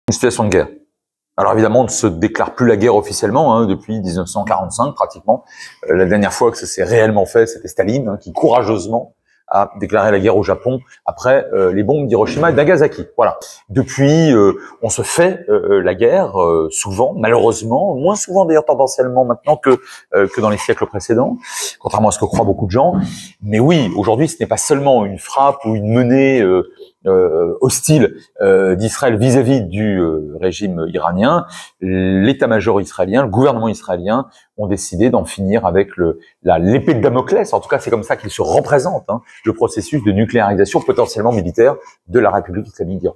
Une situation de guerre. Alors évidemment, on ne se déclare plus la guerre officiellement hein, depuis 1945 pratiquement. La dernière fois que ça s'est réellement fait, c'était Staline qui courageusement a déclaré la guerre au Japon après les bombes d'Hiroshima et de Nagasaki. Voilà. Depuis, on se fait la guerre souvent, malheureusement, moins souvent d'ailleurs tendanciellement maintenant que dans les siècles précédents, contrairement à ce que croient beaucoup de gens. Mais oui, aujourd'hui, ce n'est pas seulement une frappe ou une menée hostile d'Israël vis-à-vis du régime iranien. L'état-major israélien, le gouvernement israélien ont décidé d'en finir avec l'épée de Damoclès, en tout cas c'est comme ça qu'il se représente, hein, le processus de nucléarisation potentiellement militaire de la République islamique d'Iran.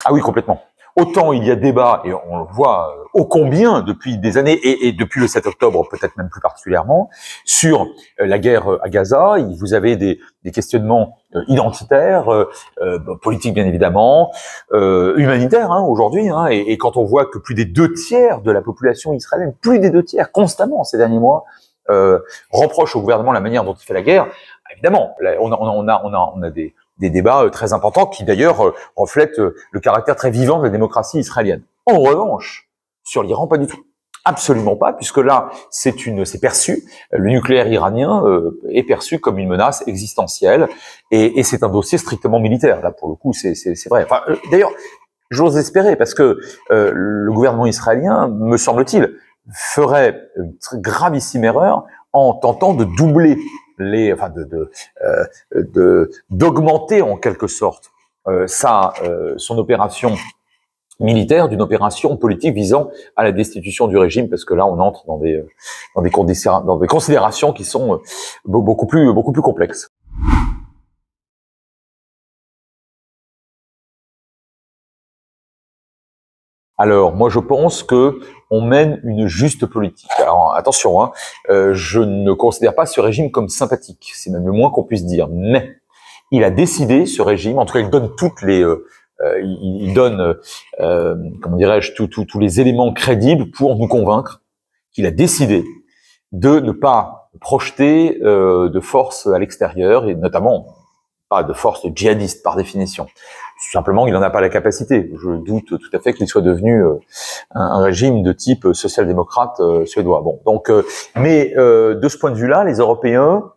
Ah oui, complètement. Autant il y a débat, et on le voit ô combien depuis des années, et depuis le 7 octobre peut-être même plus particulièrement, sur la guerre à Gaza. Vous avez des questionnements identitaires, politiques bien évidemment, humanitaires hein, aujourd'hui, hein, et quand on voit que plus des 2/3 de la population israélienne, plus des 2/3 constamment ces derniers mois, reprochent au gouvernement la manière dont il fait la guerre, évidemment, on a des débats très importants qui d'ailleurs reflètent le caractère très vivant de la démocratie israélienne. En revanche, sur l'Iran, pas du tout. Absolument pas, puisque là, c'est perçu, le nucléaire iranien est perçu comme une menace existentielle, et c'est un dossier strictement militaire. Là, pour le coup, c'est vrai. Enfin, d'ailleurs, j'ose espérer, parce que le gouvernement israélien, me semble-t-il, ferait une gravissime erreur en tentant de doubler d'augmenter en quelque sorte son opération militaire d'une opération politique visant à la destitution du régime, parce que là on entre dans des considérations qui sont beaucoup plus complexes. Alors, moi, je pense que on mène une juste politique. Alors, attention, hein, je ne considère pas ce régime comme sympathique. C'est même le moins qu'on puisse dire. Mais il a décidé, ce régime, en tout cas, il donne il donne, comment dirais-je, tous les éléments crédibles pour nous convaincre qu'il a décidé de ne pas projeter de force à l'extérieur, et notamment pas de force djihadiste par définition. Tout simplement, il n'en a pas la capacité. Je doute tout à fait qu'il soit devenu un régime de type social-démocrate suédois. Bon, donc, mais de ce point de vue-là, les Européens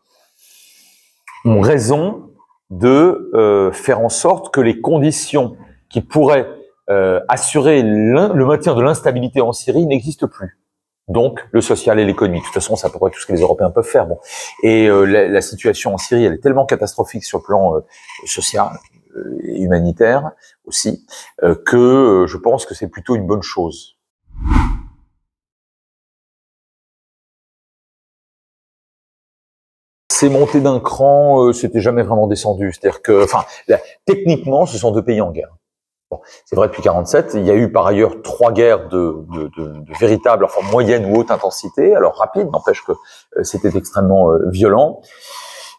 ont raison de faire en sorte que les conditions qui pourraient assurer le maintien de l'instabilité en Syrie n'existent plus. Donc, le social et l'économie. De toute façon, c'est à peu près tout ce que les Européens peuvent faire. Bon. Et la situation en Syrie, elle est tellement catastrophique sur le plan social et humanitaire aussi, que je pense que c'est plutôt une bonne chose. C'est monté d'un cran, c'était jamais vraiment descendu. C'est-à-dire que, enfin, techniquement, ce sont deux pays en guerre. Bon, c'est vrai depuis 47. Il y a eu par ailleurs 3 guerres de véritables, enfin moyenne ou haute intensité. Alors rapide, n'empêche que c'était extrêmement violent.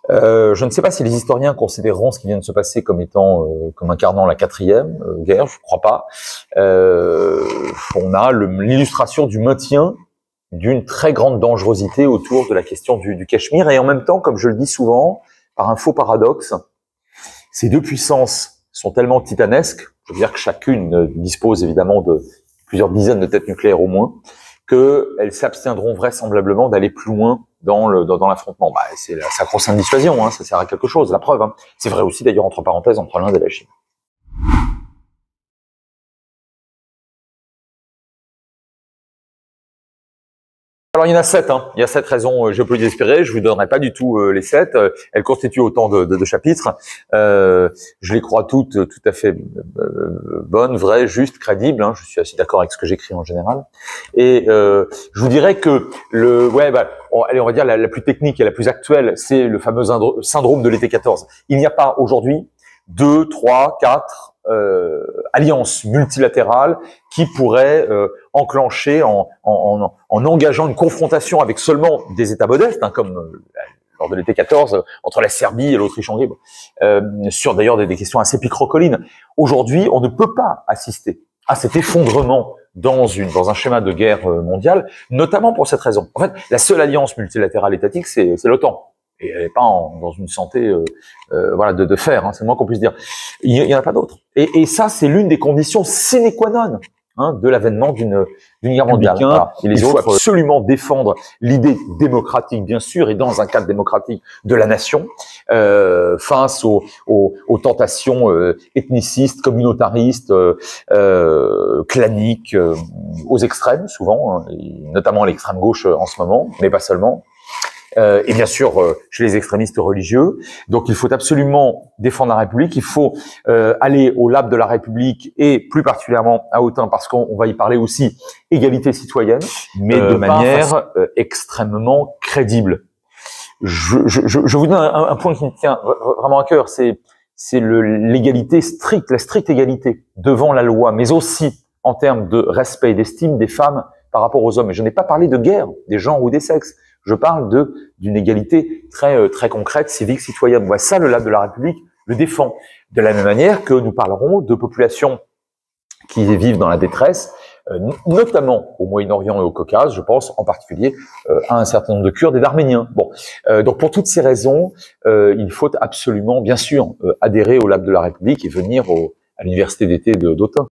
Je ne sais pas si les historiens considéreront ce qui vient de se passer comme étant, comme incarnant la 4e guerre. Je crois pas. On a l'illustration du maintien d'une très grande dangerosité autour de la question du Cachemire, et en même temps, comme je le dis souvent, par un faux paradoxe, ces deux puissances sont tellement titanesques, je veux dire que chacune dispose évidemment de plusieurs dizaines de têtes nucléaires au moins, qu'elles s'abstiendront vraisemblablement d'aller plus loin dans l'affrontement. Bah, c'est la sacro-sainte dissuasion, hein, ça sert à quelque chose, la preuve. Hein. C'est vrai aussi d'ailleurs entre parenthèses entre l'Inde et la Chine. Alors il y en a 7, hein. Il y a 7 raisons géopolitiques espérées. Je vous donnerai pas du tout les 7. Elles constituent autant de chapitres. Je les crois toutes tout à fait bonnes, vraies, justes, crédibles. Hein. Je suis assez d'accord avec ce que j'écris en général. Et je vous dirais que allez, on va dire la plus technique et la plus actuelle, c'est le fameux syndrome de l'été 14. Il n'y a pas aujourd'hui 2, 3, 4 alliances multilatérales qui pourraient enclencher en engageant une confrontation avec seulement des États modestes, hein, comme lors de l'été 14 entre la Serbie et l'Autriche-Hongrie, sur d'ailleurs des questions assez picrocolines. Aujourd'hui, on ne peut pas assister à cet effondrement dans un schéma de guerre mondiale, notamment pour cette raison. En fait, la seule alliance multilatérale étatique, c'est l'OTAN. et elle n'est pas dans une santé voilà de fer, hein, c'est le moins qu'on puisse dire. Il y en a pas d'autres. Et ça, c'est l'une des conditions sine qua non de l'avènement d'une guerre mondiale. Voilà. Il faut absolument défendre l'idée démocratique, bien sûr, et dans un cadre démocratique de la nation, face aux tentations ethnicistes, communautaristes, claniques, aux extrêmes souvent, hein, et notamment l'extrême gauche en ce moment, mais pas seulement. Et bien sûr chez les extrémistes religieux. Donc il faut absolument défendre la République, il faut aller au lab de la République et plus particulièrement à Autun, parce qu'on va y parler aussi égalité citoyenne, mais de manière extrêmement crédible. Je vous donne un point qui me tient vraiment à cœur, c'est l'égalité stricte, la stricte égalité devant la loi, mais aussi en termes de respect et d'estime des femmes par rapport aux hommes. Et je n'ai pas parlé de guerre, des genres ou des sexes. Je parle d'une égalité très concrète, civique, citoyenne. Voilà, ça, le lab de la République le défend. De la même manière que nous parlerons de populations qui vivent dans la détresse, notamment au Moyen-Orient et au Caucase. Je pense en particulier à un certain nombre de Kurdes et d'Arméniens. Bon, donc pour toutes ces raisons, il faut absolument, bien sûr, adhérer au lab de la République et venir à l'université d'été d'Autun.